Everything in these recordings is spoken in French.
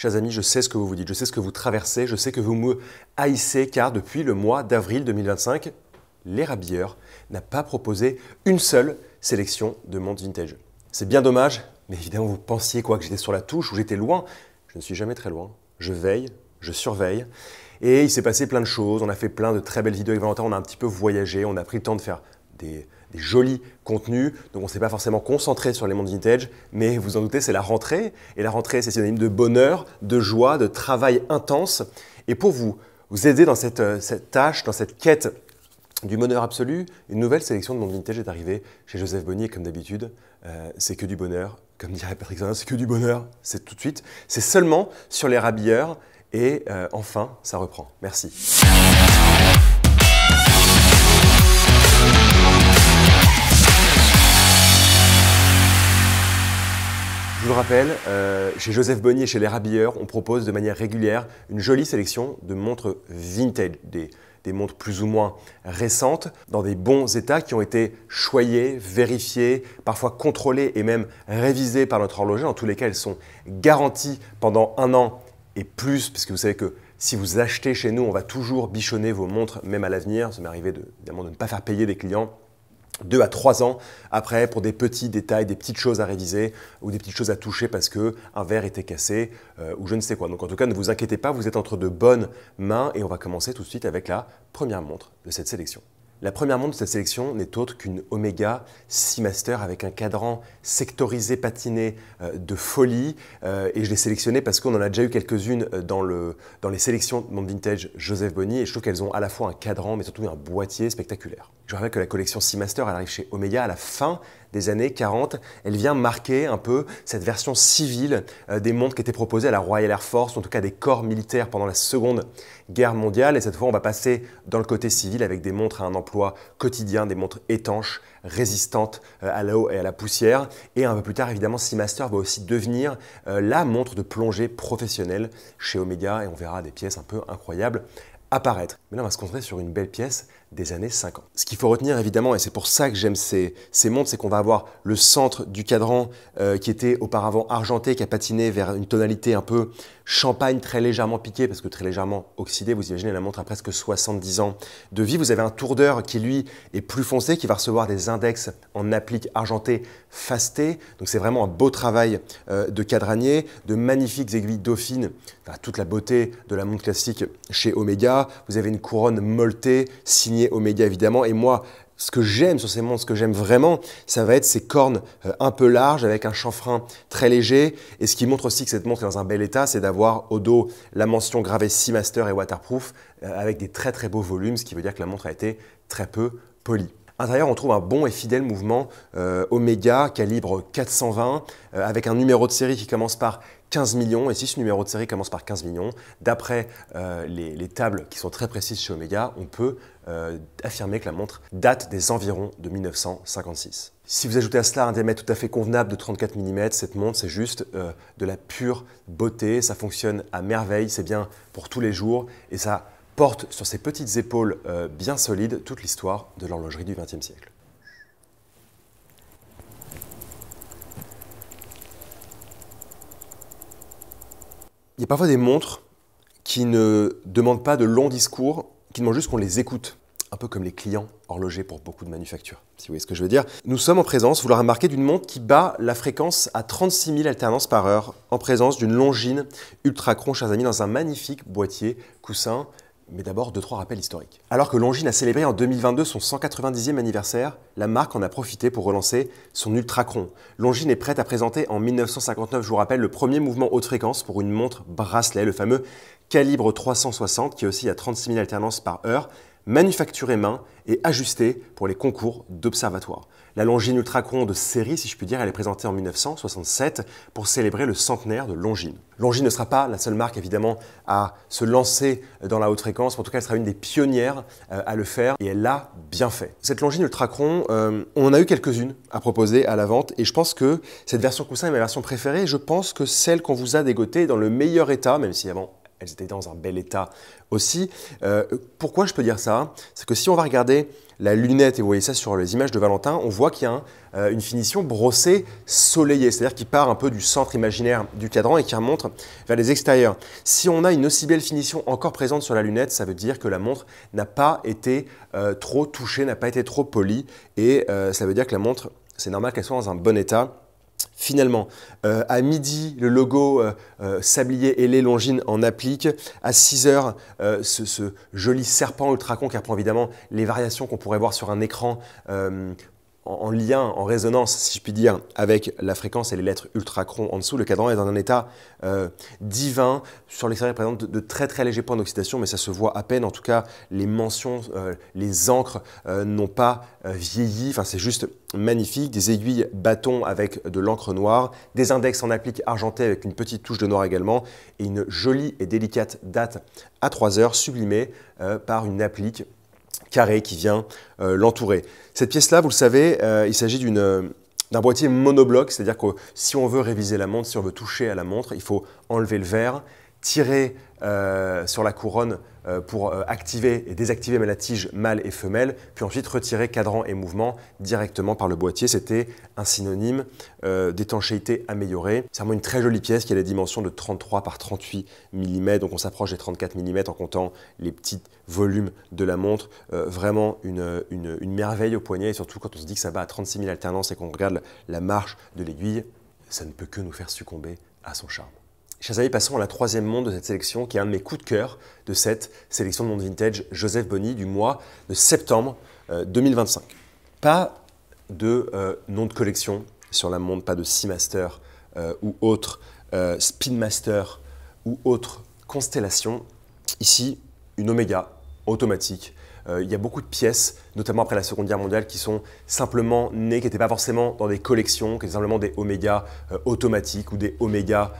Chers amis, je sais ce que vous vous dites, je sais ce que vous traversez, je sais que vous me haïssez car depuis le mois d'avril 2025, l'Érabilleur n'a pas proposé une seule sélection de montres vintage. C'est bien dommage, mais évidemment vous pensiez quoi, que j'étais sur la touche ou j'étais loin. Je ne suis jamais très loin, je veille, je surveille. Et il s'est passé plein de choses, on a fait plein de très belles vidéos avec Valentin, on a un petit peu voyagé, on a pris le temps de faire des jolis contenus, donc on ne s'est pas forcément concentré sur les montres vintage, mais vous en doutez, c'est la rentrée, et la rentrée c'est synonyme de bonheur, de joie, de travail intense, et pour vous aider dans cette tâche, dans cette quête du bonheur absolu, une nouvelle sélection de montres vintage est arrivée chez Joseph Bonny, et comme d'habitude, c'est que du bonheur, comme dirait Patrick Zanin, c'est que du bonheur, c'est tout de suite, c'est seulement sur l'Érabilleur, et enfin, ça reprend. Merci. Je vous le rappelle, chez Joseph Bonny et chez l'Érabilleur, on propose de manière régulière une jolie sélection de montres vintage, des montres plus ou moins récentes, dans des bons états qui ont été choyées, vérifiées, parfois contrôlées et même révisées par notre horloger. En tous les cas, elles sont garanties pendant 1 an et plus, puisque vous savez que si vous achetez chez nous, on va toujours bichonner vos montres, même à l'avenir. Ça m'est arrivé évidemment de ne pas faire payer des clients 2 à 3 ans après pour des petits détails, des petites choses à réviser ou des petites choses à toucher parce qu'un verre était cassé ou je ne sais quoi. Donc en tout cas, ne vous inquiétez pas, vous êtes entre de bonnes mains et on va commencer tout de suite avec la première montre de cette sélection. La première montre de cette sélection n'est autre qu'une Omega Seamaster avec un cadran sectorisé patiné de folie et je l'ai sélectionnée parce qu'on en a déjà eu quelques-unes dans les sélections de montres vintage Joseph Bonny et je trouve qu'elles ont à la fois un cadran mais surtout un boîtier spectaculaire. Je rappelle que la collection Seamaster elle arrive chez Omega à la fin des années 40. Elle vient marquer un peu cette version civile des montres qui étaient proposées à la Royal Air Force, en tout cas des corps militaires pendant la Seconde Guerre mondiale. Et cette fois, on va passer dans le côté civil avec des montres à un emploi quotidien, des montres étanches, résistantes à l'eau et à la poussière. Et un peu plus tard, évidemment, Seamaster va aussi devenir la montre de plongée professionnelle chez Omega. Et on verra des pièces un peu incroyables apparaître. Mais là, on va se concentrer sur une belle pièce des années 50. Ce qu'il faut retenir évidemment, et c'est pour ça que j'aime ces montres, c'est qu'on va avoir le centre du cadran qui était auparavant argenté, qui a patiné vers une tonalité un peu champagne, très légèrement piqué, parce que très légèrement oxydé. Vous imaginez, la montre a presque 70 ans de vie. Vous avez un tour d'heure qui, lui, est plus foncé, qui va recevoir des index en applique argenté fasté. Donc c'est vraiment un beau travail de cadranier, de magnifiques aiguilles dauphines, enfin, toute la beauté de la montre classique chez Omega. Vous avez une couronne molletée, signée Omega évidemment. Et moi, ce que j'aime sur ces montres, ce que j'aime vraiment, ça va être ces cornes un peu larges avec un chanfrein très léger. Et ce qui montre aussi que cette montre est dans un bel état, c'est d'avoir au dos la mention gravée Seamaster et waterproof avec des très très beaux volumes, ce qui veut dire que la montre a été très peu polie. À l'intérieur, on trouve un bon et fidèle mouvement Omega calibre 420 avec un numéro de série qui commence par 15 millions. Et si ce numéro de série commence par 15 millions, d'après les tables qui sont très précises chez Omega, on peut affirmer que la montre date des environs de 1956. Si vous ajoutez à cela un diamètre tout à fait convenable de 34 mm, cette montre, c'est juste de la pure beauté. Ça fonctionne à merveille, c'est bien pour tous les jours et ça porte sur ses petites épaules bien solides toute l'histoire de l'horlogerie du XXe siècle. Il y a parfois des montres qui ne demandent pas de longs discours, qui demandent juste qu'on les écoute, un peu comme les clients horlogers pour beaucoup de manufactures, si vous voyez ce que je veux dire. Nous sommes en présence, vous l'aurez remarqué, d'une montre qui bat la fréquence à 36 000 alternances par heure, en présence d'une Longines Ultrachron, chers amis, dans un magnifique boîtier coussin. Mais d'abord, 2-3 rappels historiques. Alors que Longines a célébré en 2022 son 190e anniversaire, la marque en a profité pour relancer son Ultrachron. Longines est prête à présenter en 1959, je vous rappelle, le premier mouvement haute fréquence pour une montre bracelet, le fameux calibre 360 qui oscille à 36 000 alternances par heure, manufacturé main et ajusté pour les concours d'observatoire. La Longines Ultrachron de série, si je puis dire, elle est présentée en 1967 pour célébrer le centenaire de Longines. Longines ne sera pas la seule marque évidemment à se lancer dans la haute fréquence, en tout cas elle sera une des pionnières à le faire et elle l'a bien fait. Cette Longines Ultrachron, on en a eu quelques-unes à proposer à la vente et je pense que cette version coussin est ma version préférée et je pense que celle qu'on vous a dégotée est dans le meilleur état, même si avant elles étaient dans un bel état aussi. Pourquoi je peux dire ça? C'est que si on va regarder la lunette, et vous voyez ça sur les images de Valentin, on voit qu'il y a une finition brossée soleillée, c'est-à-dire qui part un peu du centre imaginaire du cadran et qui remonte vers les extérieurs. Si on a une aussi belle finition encore présente sur la lunette, ça veut dire que la montre n'a pas été trop touchée, n'a pas été trop polie, et ça veut dire que la montre, c'est normal qu'elle soit dans un bon état. Finalement, à midi, le logo sablier ailé Longines en applique. À 6 heures, ce joli serpent Ultracon qui reprend évidemment les variations qu'on pourrait voir sur un écran en lien, en résonance, si je puis dire, avec la fréquence et les lettres Ultracron en dessous. Le cadran est dans un état divin. Sur l'extérieur, il présente de très très légers points d'oxydation, mais ça se voit à peine. En tout cas, les mentions, les encres n'ont pas vieilli. Enfin, c'est juste magnifique. Des aiguilles bâtons avec de l'encre noire, des index en applique argenté avec une petite touche de noir également, et une jolie et délicate date à 3 heures, sublimée par une applique carré qui vient l'entourer. Cette pièce-là, vous le savez, il s'agit d'un boîtier monobloc, c'est-à-dire que si on veut réviser la montre, si on veut toucher à la montre, il faut enlever le verre, tirer sur la couronne pour activer et désactiver la tige mâle et femelle, puis ensuite retirer cadran et mouvement directement par le boîtier. C'était un synonyme d'étanchéité améliorée. C'est vraiment une très jolie pièce qui a les dimensions de 33 par 38 mm, donc on s'approche des 34 mm en comptant les petits volumes de la montre. Vraiment une merveille au poignet, et surtout quand on se dit que ça bat à 36 000 alternances et qu'on regarde la marche de l'aiguille, ça ne peut que nous faire succomber à son charme. Chers amis, passons à la troisième montre de cette sélection, qui est un de mes coups de cœur de cette sélection de montres vintage Joseph Bonny du mois de septembre 2025. Pas de nom de collection sur la montre, pas de Seamaster ou autre Speedmaster ou autre constellation. Ici, une Omega automatique. Il y a beaucoup de pièces, notamment après la Seconde Guerre mondiale, qui sont simplement nées, qui n'étaient pas forcément dans des collections, qui étaient simplement des Omega automatiques ou des Omega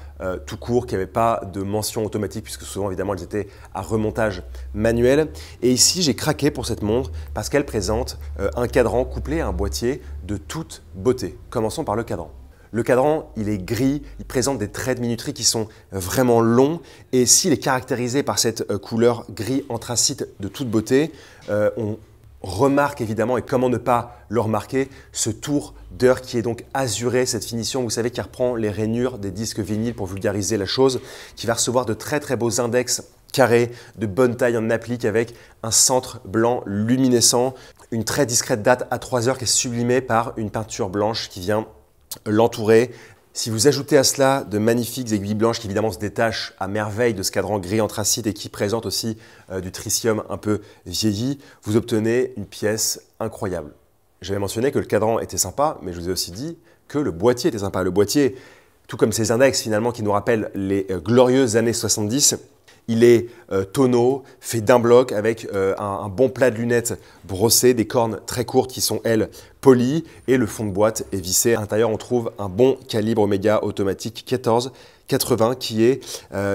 tout court, qui n'avaient pas de mention automatique, puisque souvent, évidemment, elles étaient à remontage manuel. Et ici, j'ai craqué pour cette montre parce qu'elle présente un cadran couplé à un boîtier de toute beauté. Commençons par le cadran. Le cadran, il est gris, il présente des traits de minuterie qui sont vraiment longs, et s'il est caractérisé par cette couleur gris anthracite de toute beauté, on remarque évidemment, et comment ne pas le remarquer, ce tour d'heure qui est donc azuré, cette finition, vous savez, qui reprend les rainures des disques vinyles pour vulgariser la chose, qui va recevoir de très très beaux index carrés, de bonne taille en applique avec un centre blanc luminescent, une très discrète date à 3 heures qui est sublimée par une peinture blanche qui vient l'entourer. Si vous ajoutez à cela de magnifiques aiguilles blanches qui évidemment se détachent à merveille de ce cadran gris anthracite et qui présente aussi du tritium un peu vieilli, vous obtenez une pièce incroyable. J'avais mentionné que le cadran était sympa, mais je vous ai aussi dit que le boîtier était sympa. Le boîtier, tout comme ses index finalement qui nous rappellent les glorieuses années 70, il est tonneau, fait d'un bloc avec un bon plat de lunettes brossées, des cornes très courtes qui sont, elles, polies, et le fond de boîte est vissé. À l'intérieur, on trouve un bon calibre Omega automatique 1480 qui est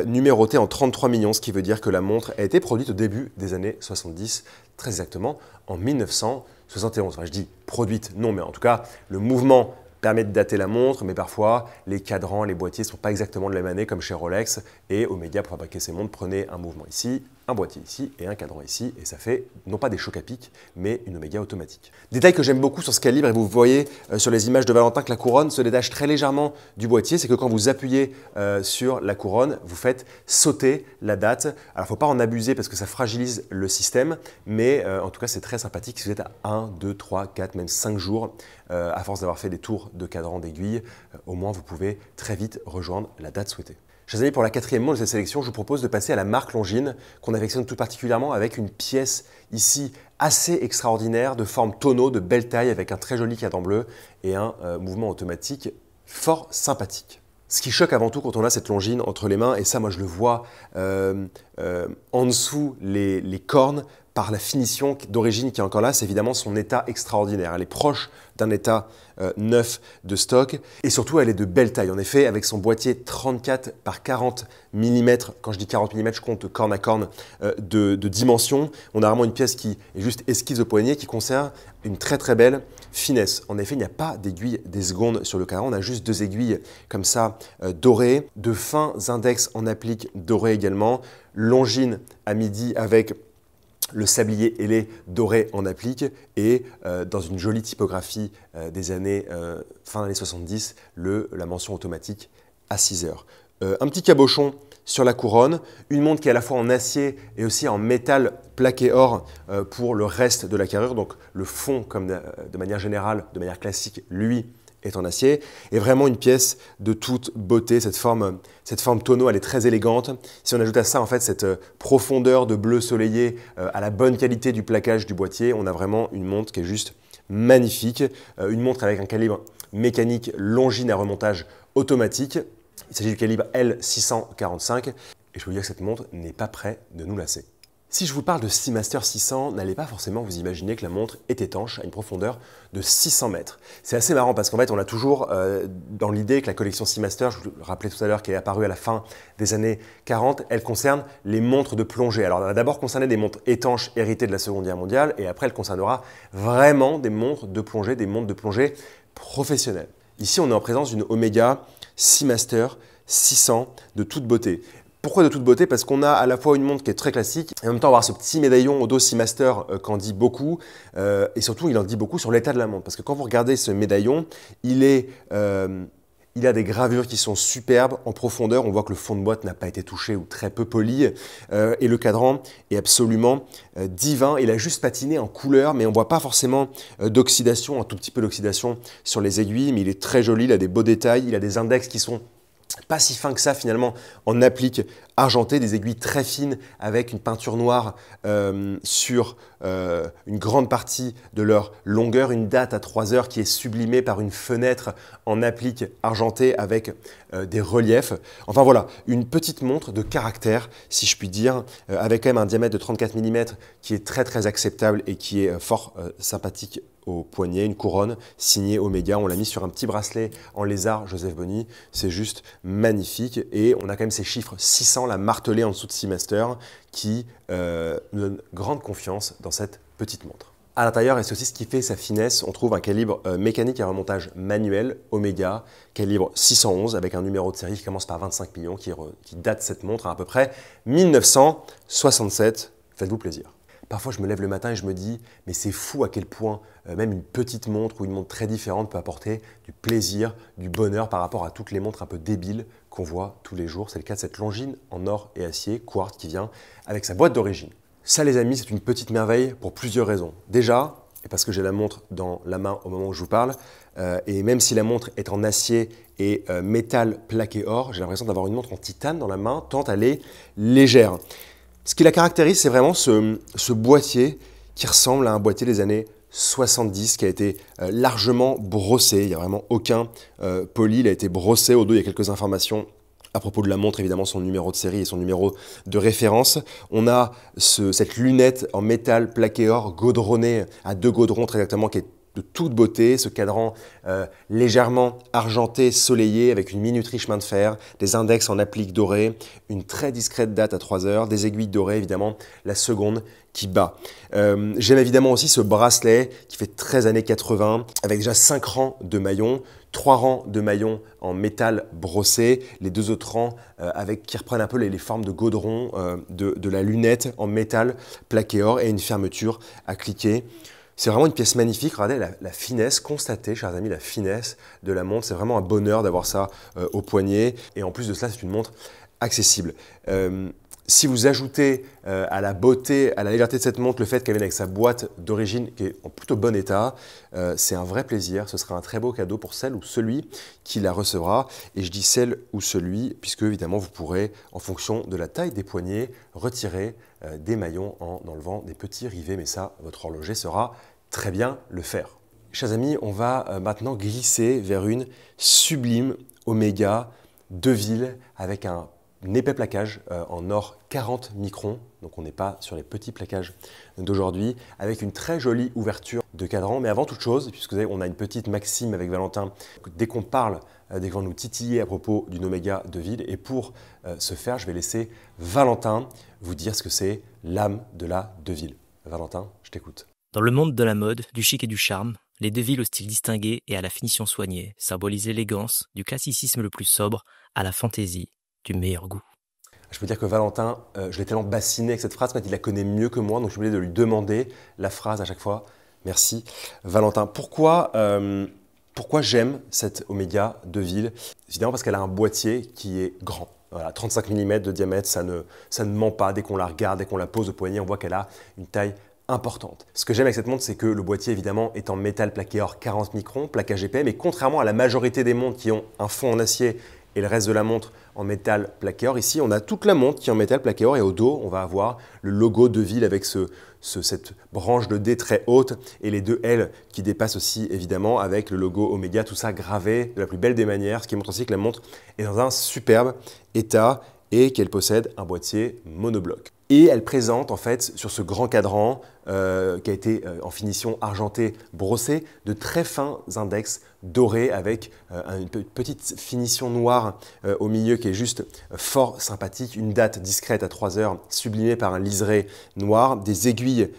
numéroté en 33 millions, ce qui veut dire que la montre a été produite au début des années 70, très exactement en 1971. Enfin, je dis produite, non, mais en tout cas, le mouvement permet de dater la montre, mais parfois les cadrans, les boîtiers ne sont pas exactement de la même année comme chez Rolex, et Omega, pour fabriquer ces montres, prenez un mouvement ici, un boîtier ici et un cadran ici, et ça fait non pas des chocs à pic, mais une Omega automatique. Détail que j'aime beaucoup sur ce calibre, et vous voyez sur les images de Valentin que la couronne se détache très légèrement du boîtier, c'est que quand vous appuyez sur la couronne, vous faites sauter la date. Alors il ne faut pas en abuser parce que ça fragilise le système, mais en tout cas c'est très sympathique si vous êtes à 1, 2, 3, 4, même 5 jours, à force d'avoir fait des tours de cadran d'aiguille, au moins vous pouvez très vite rejoindre la date souhaitée. Chers amis, pour la quatrième montre de cette sélection, je vous propose de passer à la marque Longines, qu'on affectionne tout particulièrement avec une pièce ici assez extraordinaire, de forme tonneau, de belle taille, avec un très joli cadran bleu et un mouvement automatique fort sympathique. Ce qui choque avant tout quand on a cette Longines entre les mains, et ça moi je le vois en dessous les cornes, par la finition d'origine qui est encore là, c'est évidemment son état extraordinaire. Elle est proche d'un état neuf de stock, et surtout elle est de belle taille. En effet, avec son boîtier 34 par 40 mm, quand je dis 40 mm, je compte corne à corne de dimension, on a vraiment une pièce qui est juste esquisse au poignet, qui conserve une très très belle finesse. En effet, il n'y a pas d'aiguille des secondes sur le cadran, on a juste 2 aiguilles comme ça dorées, de fins index en applique dorées également, longines à midi avec le sablier ailé doré en applique et dans une jolie typographie des années fin années 70, la mention automatique à 6 heures. Un petit cabochon sur la couronne, une montre qui est à la fois en acier et aussi en métal plaqué or pour le reste de la carrure. Donc le fond, comme de manière générale, de manière classique, lui est en acier. Et vraiment une pièce de toute beauté. Cette forme tonneau, elle est très élégante. Si on ajoute à ça en fait cette profondeur de bleu soleillé à la bonne qualité du plaquage du boîtier, on a vraiment une montre qui est juste magnifique. Une montre avec un calibre mécanique longine à remontage automatique. Il s'agit du calibre L645 et je peux vous dire que cette montre n'est pas près de nous lasser. Si je vous parle de Seamaster 600, n'allez pas forcément vous imaginer que la montre est étanche à une profondeur de 600 mètres. C'est assez marrant parce qu'en fait, on a toujours dans l'idée que la collection Seamaster, je vous le rappelais tout à l'heure, qui est apparue à la fin des années 40, elle concerne les montres de plongée. Alors, elle va d'abord concerner des montres étanches héritées de la Seconde Guerre mondiale et après, elle concernera vraiment des montres de plongée professionnelles. Ici, on est en présence d'une Omega Seamaster 600 de toute beauté. Pourquoi de toute beauté? Parce qu'on a à la fois une montre qui est très classique et en même temps avoir ce petit médaillon au dos Seamaster qu'en dit beaucoup et surtout il en dit beaucoup sur l'état de la montre parce que quand vous regardez ce médaillon, il a des gravures qui sont superbes en profondeur. On voit que le fond de boîte n'a pas été touché ou très peu poli et le cadran est absolument divin. Il a juste patiné en couleur mais on ne voit pas forcément d'oxydation, un tout petit peu d'oxydation sur les aiguilles mais il est très joli, il a des beaux détails, il a des index qui sont pas si fin que ça finalement en applique argenté, des aiguilles très fines avec une peinture noire sur une grande partie de leur longueur, une date à 3 heures qui est sublimée par une fenêtre en applique argentée avec des reliefs. Enfin voilà, une petite montre de caractère si je puis dire, avec quand même un diamètre de 34 mm qui est très acceptable et qui est fort sympathique au poignet, une couronne signée Omega. On l'a mis sur un petit bracelet en lézard Joseph Bonny. C'est juste magnifique. Et on a quand même ces chiffres 600, la martelée en dessous de Seamaster, qui nous donne grande confiance dans cette petite montre. À l'intérieur, et c'est aussi ce qui fait sa finesse, on trouve un calibre mécanique à remontage manuel Omega, calibre 611, avec un numéro de série qui commence par 25 millions, qui date cette montre à peu près 1967. Faites-vous plaisir. Parfois, je me lève le matin et je me dis, mais c'est fou à quel point même une petite montre ou une montre très différente peut apporter du plaisir, du bonheur par rapport à toutes les montres un peu débiles qu'on voit tous les jours. C'est le cas de cette Longines en or et acier, quartz, qui vient avec sa boîte d'origine. Ça, les amis, c'est une petite merveille pour plusieurs raisons. Déjà, et parce que j'ai la montre dans la main au moment où je vous parle, et même si la montre est en acier et métal plaqué or, j'ai l'impression d'avoir une montre en titane dans la main, tant elle est légère. Ce qui la caractérise, c'est vraiment ce boîtier qui ressemble à un boîtier des années 70 qui a été largement brossé. Il n'y a vraiment aucun poli, il a été brossé. Au dos, il y a quelques informations à propos de la montre, évidemment son numéro de série et son numéro de référence. On a cette lunette en métal plaqué or gaudronné à 2 gaudrons très exactement qui est de toute beauté, ce cadran légèrement argenté, soleillé, avec une minuterie chemin de fer, des index en applique dorée, une très discrète date à 3 heures, des aiguilles dorées, évidemment, la seconde qui bat. J'aime évidemment aussi ce bracelet qui fait 13 années 80, avec déjà 5 rangs de maillons, 3 rangs de maillons en métal brossé, les 2 autres rangs qui reprennent un peu les formes de gaudron de la lunette en métal plaqué or et une fermeture à cliquer. C'est vraiment une pièce magnifique. Regardez la finesse, constatez, chers amis, la finesse de la montre. C'est vraiment un bonheur d'avoir ça au poignet. Et en plus de cela, c'est une montre accessible. Si vous ajoutez à la beauté, à la légèreté de cette montre, le fait qu'elle vienne avec sa boîte d'origine qui est en plutôt bon état, c'est un vrai plaisir. Ce sera un très beau cadeau pour celle ou celui qui la recevra. Et je dis celle ou celui, puisque évidemment, vous pourrez, en fonction de la taille des poignets, retirer des maillons en enlevant des petits rivets. Mais ça, votre horloger saura très bien le faire. Chers amis, on va maintenant glisser vers une sublime Omega Deville avec un épais plaquage en or 40 microns, donc on n'est pas sur les petits plaquages d'aujourd'hui, avec une très jolie ouverture de cadran. Mais avant toute chose, puisque vous savez, on a une petite maxime avec Valentin, dès qu'on parle, dès qu'on nous titille à propos d'une Omega Deville, et pour ce faire, je vais laisser Valentin vous dire ce que c'est l'âme de la Deville. Valentin, je t'écoute. Dans le monde de la mode, du chic et du charme, Les Deville au style distingué et à la finition soignée symbolisent l'élégance du classicisme le plus sobre à la fantaisie du meilleur goût. Je peux dire que Valentin, je l'ai tellement bassiné avec cette phrase, mais il la connaît mieux que moi, donc je suis obligé de lui demander la phrase à chaque fois. Merci Valentin. Pourquoi j'aime cette Omega Deville? Évidemment parce qu'elle a un boîtier qui est grand. Voilà, 35 mm de diamètre, ça ne ment pas. Dès qu'on la regarde, dès qu'on la pose au poignet, on voit qu'elle a une taille importante. Ce que j'aime avec cette montre, c'est que le boîtier, évidemment, est en métal plaqué or 40 microns, plaquage épais, mais contrairement à la majorité des montres qui ont un fond en acier et le reste de la montre en métal plaqué or, ici, on a toute la montre qui est en métal plaqué or et au dos, on va avoir le logo Deville avec cette branche de D très haute et les deux L qui dépassent aussi, évidemment, avec le logo Omega, tout ça gravé de la plus belle des manières, ce qui montre aussi que la montre est dans un superbe état et qu'elle possède un boîtier monobloc. Et elle présente en fait sur ce grand cadran qui a été en finition argentée brossée de très fins index dorés avec une petite finition noire au milieu qui est juste fort sympathique, une date discrète à 3 heures sublimée par un liseré noir, des aiguilles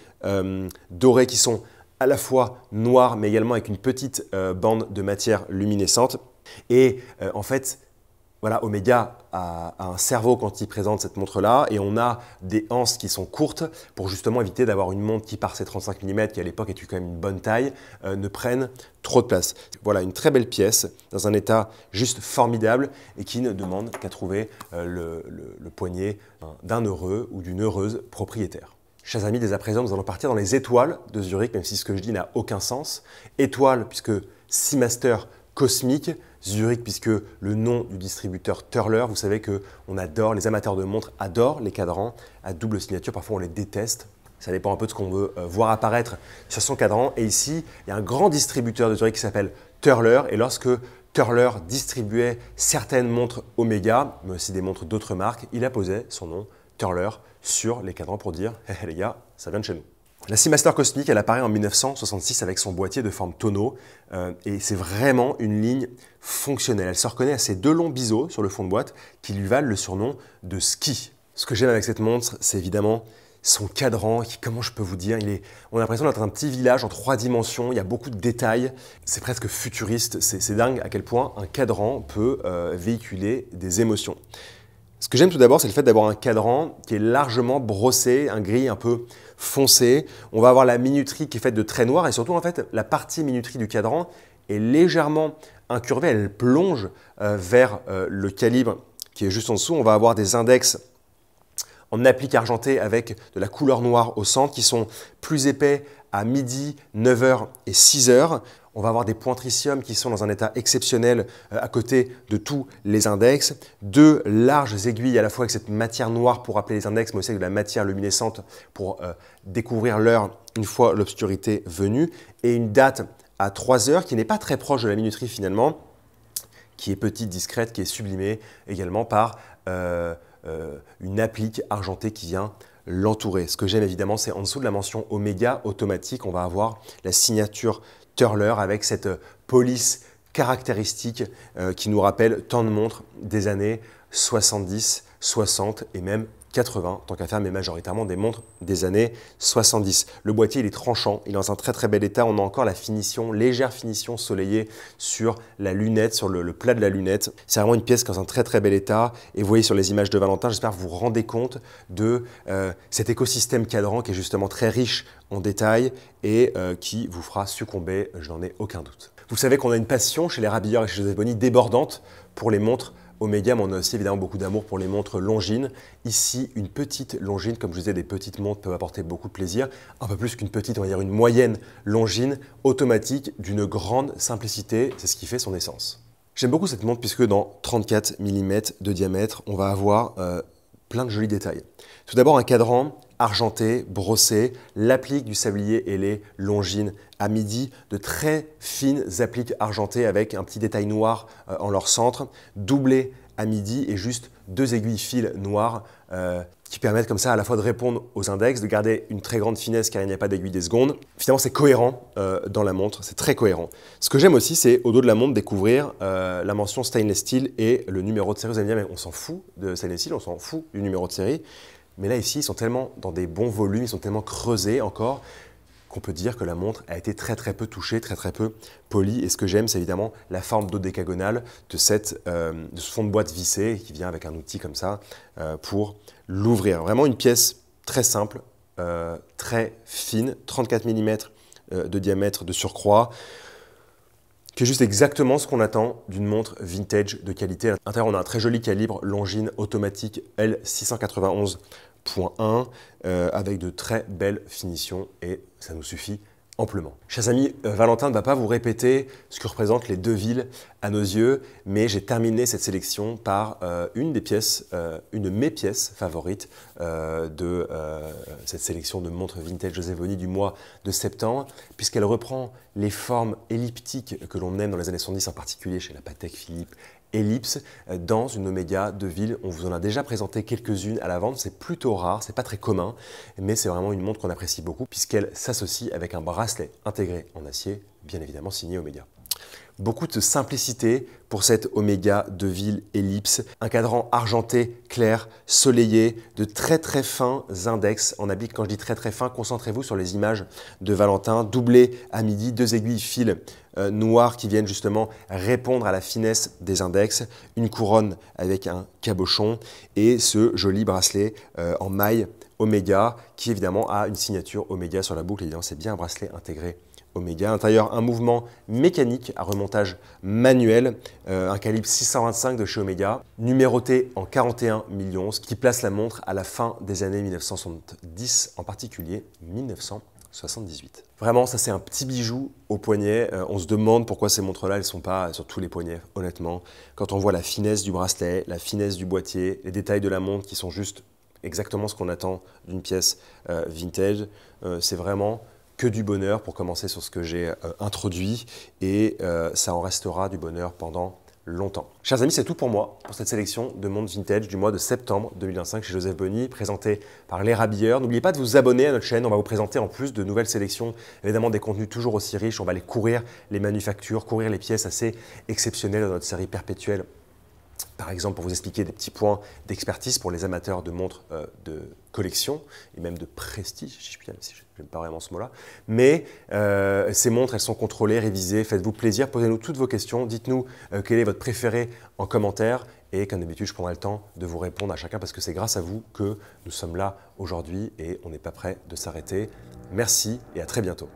dorées qui sont à la fois noires mais également avec une petite bande de matière luminescente et en fait voilà, Omega a un cerveau quand il présente cette montre-là et on a des anses qui sont courtes pour justement éviter d'avoir une montre qui, par ses 35 mm, qui à l'époque était quand même une bonne taille, ne prenne trop de place. Voilà, une très belle pièce dans un état juste formidable et qui ne demande qu'à trouver le poignet d'un heureux ou d'une heureuse propriétaire. Chers amis, dès à présent, nous allons partir dans les étoiles de Zurich, même si ce que je dis n'a aucun sens. Étoiles, puisque Seamaster cosmique, Zurich puisque le nom du distributeur Turler, vous savez qu'on adore, les amateurs de montres adorent les cadrans à double signature, parfois on les déteste. Ça dépend un peu de ce qu'on veut voir apparaître sur son cadran. Et ici, il y a un grand distributeur de Zurich qui s'appelle Turler. Et lorsque Turler distribuait certaines montres Omega, mais aussi des montres d'autres marques, il apposait son nom Turler sur les cadrans pour dire hey, les gars, ça vient de chez nous. La Seamaster Cosmic, elle apparaît en 1966 avec son boîtier de forme tonneau et c'est vraiment une ligne fonctionnelle. Elle se reconnaît à ses deux longs biseaux sur le fond de boîte qui lui valent le surnom de ski. Ce que j'aime avec cette montre, c'est évidemment son cadran qui, comment je peux vous dire, on a l'impression d'être un petit village en 3 dimensions, il y a beaucoup de détails, c'est presque futuriste, c'est dingue à quel point un cadran peut véhiculer des émotions. Ce que j'aime tout d'abord, c'est le fait d'avoir un cadran qui est largement brossé, un gris un peu foncé. On va avoir la minuterie qui est faite de traits noirs et surtout en fait la partie minuterie du cadran est légèrement incurvée, elle plonge vers le calibre qui est juste en dessous. On va avoir des index en applique argenté avec de la couleur noire au centre qui sont plus épais à midi, 9h et 6h. On va avoir des points tritium qui sont dans un état exceptionnel à côté de tous les index. 2 larges aiguilles à la fois avec cette matière noire pour rappeler les index, mais aussi avec de la matière luminescente pour découvrir l'heure une fois l'obscurité venue. Et une date à 3 heures qui n'est pas très proche de la minuterie finalement, qui est petite, discrète, qui est sublimée également par une applique argentée qui vient l'entourer. Ce que j'aime évidemment, c'est en dessous de la mention Omega automatique, on va avoir la signature Turler avec cette police caractéristique qui nous rappelle tant de montres des années 70, 60 et même 80, tant qu'à faire, mais majoritairement des montres des années 70. Le boîtier, il est tranchant, il est dans un très très bel état. On a encore la finition, légère finition soleillée sur la lunette, sur le plat de la lunette. C'est vraiment une pièce qui est dans un très très bel état. Et vous voyez sur les images de Valentin, j'espère que vous vous rendez compte de cet écosystème cadran qui est justement très riche en détails et qui vous fera succomber, je n'en ai aucun doute. Vous savez qu'on a une passion chez les Rabilleurs et chez Joseph Bonny débordante pour les montres Omega, mais on a aussi évidemment beaucoup d'amour pour les montres Longines. Ici, une petite Longines, comme je vous disais, des petites montres peuvent apporter beaucoup de plaisir. Un peu plus qu'une petite, on va dire une moyenne Longines automatique d'une grande simplicité. C'est ce qui fait son essence. J'aime beaucoup cette montre puisque dans 34 mm de diamètre, on va avoir plein de jolis détails. Tout d'abord, un cadran argenté, brossé, l'applique du sablier ailé Longines à midi, de très fines appliques argentées avec un petit détail noir en leur centre, doublé à midi et juste 2 aiguilles fil noires qui permettent comme ça à la fois de répondre aux index, de garder une très grande finesse car il n'y a pas d'aiguille des secondes. Finalement, c'est cohérent dans la montre, c'est très cohérent. Ce que j'aime aussi, c'est au dos de la montre découvrir la mention stainless steel et le numéro de série. Vous allez me dire, mais on s'en fout de stainless steel, on s'en fout du numéro de série. Mais là, ici, ils sont tellement dans des bons volumes, ils sont tellement creusés encore qu'on peut dire que la montre a été très peu touchée, très peu polie. Et ce que j'aime, c'est évidemment la forme dodécagonale de ce fond de boîte vissé qui vient avec un outil comme ça pour l'ouvrir. Vraiment une pièce très simple, très fine, 34 mm de diamètre de surcroît, qui est juste exactement ce qu'on attend d'une montre vintage de qualité. À l'intérieur, on a un très joli calibre Longines automatique L691.1 avec de très belles finitions et ça nous suffit amplement. Chers amis, Valentin ne va pas vous répéter ce que représentent les deux villes à nos yeux, mais j'ai terminé cette sélection par une de mes pièces favorites de cette sélection de montres vintage Joseph Bonny du mois de septembre, puisqu'elle reprend les formes elliptiques que l'on aime dans les années 70, en particulier chez la Patek Philippe Ellipse, dans une Omega de ville. On vous en a déjà présenté quelques-unes à la vente, c'est plutôt rare, c'est pas très commun, mais c'est vraiment une montre qu'on apprécie beaucoup puisqu'elle s'associe avec un bracelet intégré en acier, bien évidemment signé Omega. Beaucoup de simplicité pour cette Omega de ville Ellipse, un cadran argenté, clair, soleillé, de très fins index en applique. Quand je dis très fin, concentrez-vous sur les images de Valentin, doublé à midi, 2 aiguilles fil noires qui viennent justement répondre à la finesse des index, une couronne avec un cabochon et ce joli bracelet en maille Omega qui évidemment a une signature Omega sur la boucle. Évidemment, c'est bien un bracelet intégré Omega. À l'intérieur, un mouvement mécanique à remontage manuel, un calibre 625 de chez Omega, numéroté en 41 millions, ce qui place la montre à la fin des années 1970, en particulier 1978. Vraiment, ça c'est un petit bijou au poignet. On se demande pourquoi ces montres-là, elles ne sont pas sur tous les poignets, honnêtement. Quand on voit la finesse du bracelet, la finesse du boîtier, les détails de la montre qui sont juste exactement ce qu'on attend d'une pièce vintage, c'est vraiment que du bonheur pour commencer sur ce que j'ai introduit et ça en restera du bonheur pendant longtemps. Chers amis, c'est tout pour moi pour cette sélection de montres vintage du mois de septembre 2025 chez Joseph Bonny, présentée par Les Rabilleurs. N'oubliez pas de vous abonner à notre chaîne, on va vous présenter en plus de nouvelles sélections, évidemment des contenus toujours aussi riches, on va aller courir les manufactures, courir les pièces assez exceptionnelles dans notre série perpétuelle. Par exemple, pour vous expliquer des petits points d'expertise pour les amateurs de montres de collection et même de prestige, si je puis dire, même si je n'aime pas vraiment ce mot-là. Mais ces montres, elles sont contrôlées, révisées. Faites-vous plaisir, posez-nous toutes vos questions. Dites-nous quel est votre préféré en commentaire. Et comme d'habitude, je prendrai le temps de vous répondre à chacun parce que c'est grâce à vous que nous sommes là aujourd'hui et on n'est pas prêt de s'arrêter. Merci et à très bientôt.